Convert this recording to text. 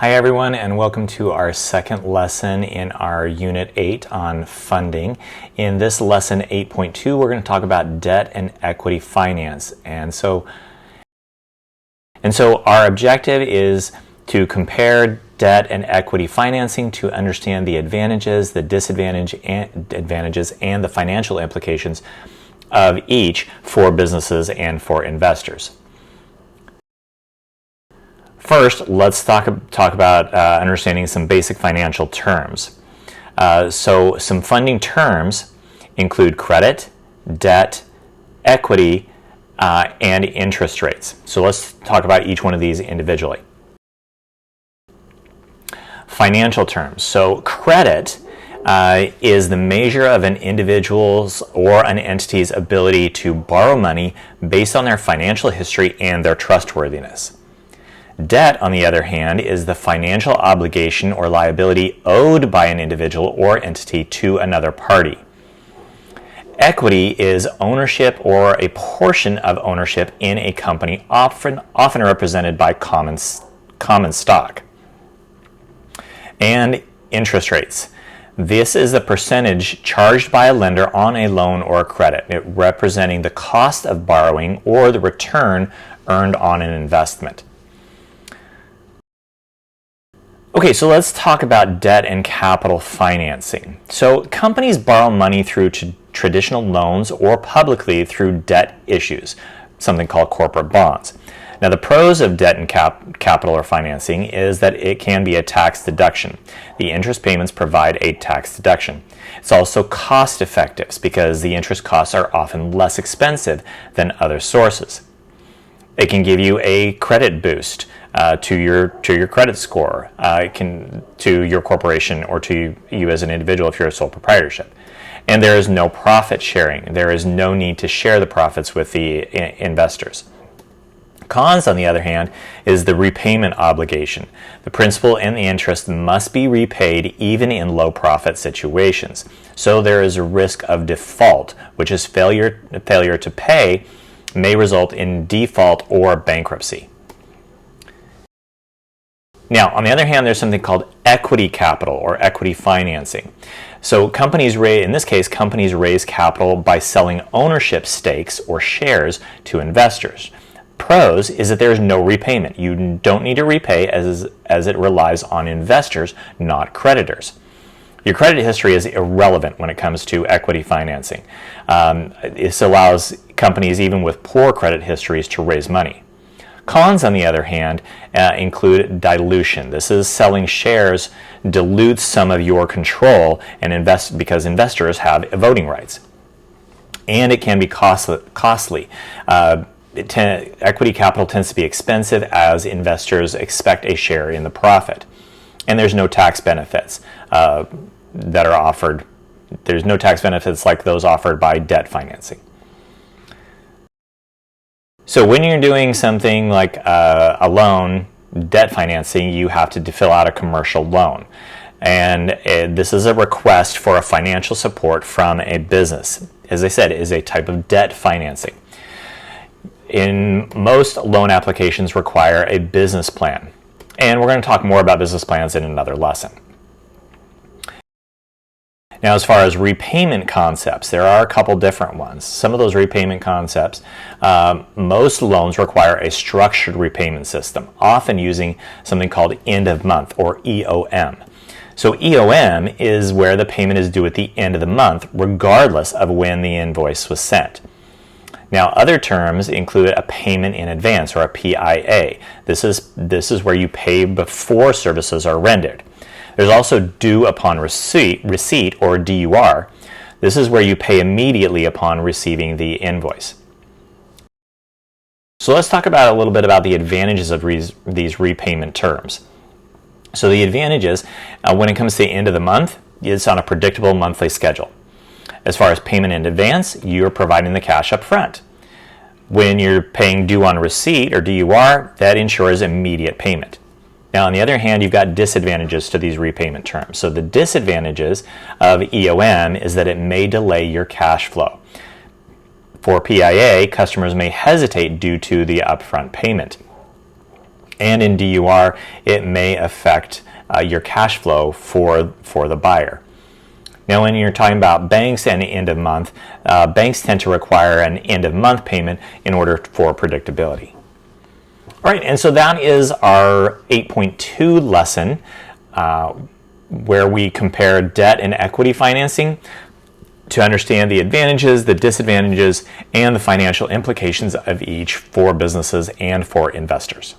Hi everyone, and welcome to our second lesson in our Unit 8 on funding. In this lesson 8.2, we're going to talk about debt and equity finance. And so our objective is to compare debt and equity financing to understand the advantages, the disadvantages, and the financial implications of each for businesses and for investors. First, let's talk about understanding some basic financial terms. So some funding terms include credit, debt, equity, and interest rates. So let's talk about each one of these individually. Financial terms. So credit is the measure of an individual's or an entity's ability to borrow money based on their financial history and their trustworthiness. Debt, on the other hand, is the financial obligation or liability owed by an individual or entity to another party. Equity is ownership or a portion of ownership in a company, often represented by common stock. And interest rates. This is the percentage charged by a lender on a loan or a credit, representing the cost of borrowing or the return earned on an investment. Okay, so let's talk about debt and capital financing. So companies borrow money through traditional loans or publicly through debt issues, something called corporate bonds. Now, the pros of debt and capital or financing is that it can be a tax deduction. The interest payments provide a tax deduction. It's also cost effective because the interest costs are often less expensive than other sources. It can give you a credit boost to your credit score, to your corporation or to you as an individual if you're a sole proprietorship. And there is no profit sharing. There is no need to share the profits with the investors. Cons, on the other hand, is the repayment obligation. The principal and the interest must be repaid even in low profit situations. So there is a risk of default, which is failure to pay may result in default or bankruptcy. Now, on the other hand, there's something called equity capital or equity financing. So companies raise capital by selling ownership stakes or shares to investors. Pros is that there is no repayment. You don't need to repay as it relies on investors, not creditors. Your credit history is irrelevant when it comes to equity financing. This allows companies, even with poor credit histories, to raise money. Cons, on the other hand, include dilution. This is selling shares dilutes some of your control because investors have voting rights. And it can be costly. Equity capital tends to be expensive as investors expect a share in the profit. And there's no tax benefits that are offered. There's no tax benefits like those offered by debt financing. So when you're doing something like a loan, debt financing, you have to fill out a commercial loan. And this is a request for a financial support from a business. As I said, it is a type of debt financing. In most loan applications require a business plan. And we're going to talk more about business plans in another lesson. Now, as far as repayment concepts, there are a couple different ones. Some of those repayment concepts, most loans require a structured repayment system, often using something called end of month or EOM. So EOM is where the payment is due at the end of the month, regardless of when the invoice was sent. Now, other terms include a payment in advance or a PIA. This is where you pay before services are rendered. There's also due upon receipt or DUR. This is where you pay immediately upon receiving the invoice. So let's talk about a little bit about the advantages of these repayment terms. So the advantages, when it comes to the end of the month, it's on a predictable monthly schedule. As far as payment in advance, you're providing the cash up front. When you're paying due on receipt or DUR, that ensures immediate payment. Now, on the other hand, you've got disadvantages to these repayment terms. So the disadvantages of EOM is that it may delay your cash flow. For PIA, customers may hesitate due to the upfront payment. And in DUR, it may affect your cash flow for the buyer. Now, when you're talking about banks and end of month, banks tend to require an end of month payment in order for predictability. All right, and so that is our 8.2 lesson where we compare debt and equity financing to understand the advantages, the disadvantages, and the financial implications of each for businesses and for investors.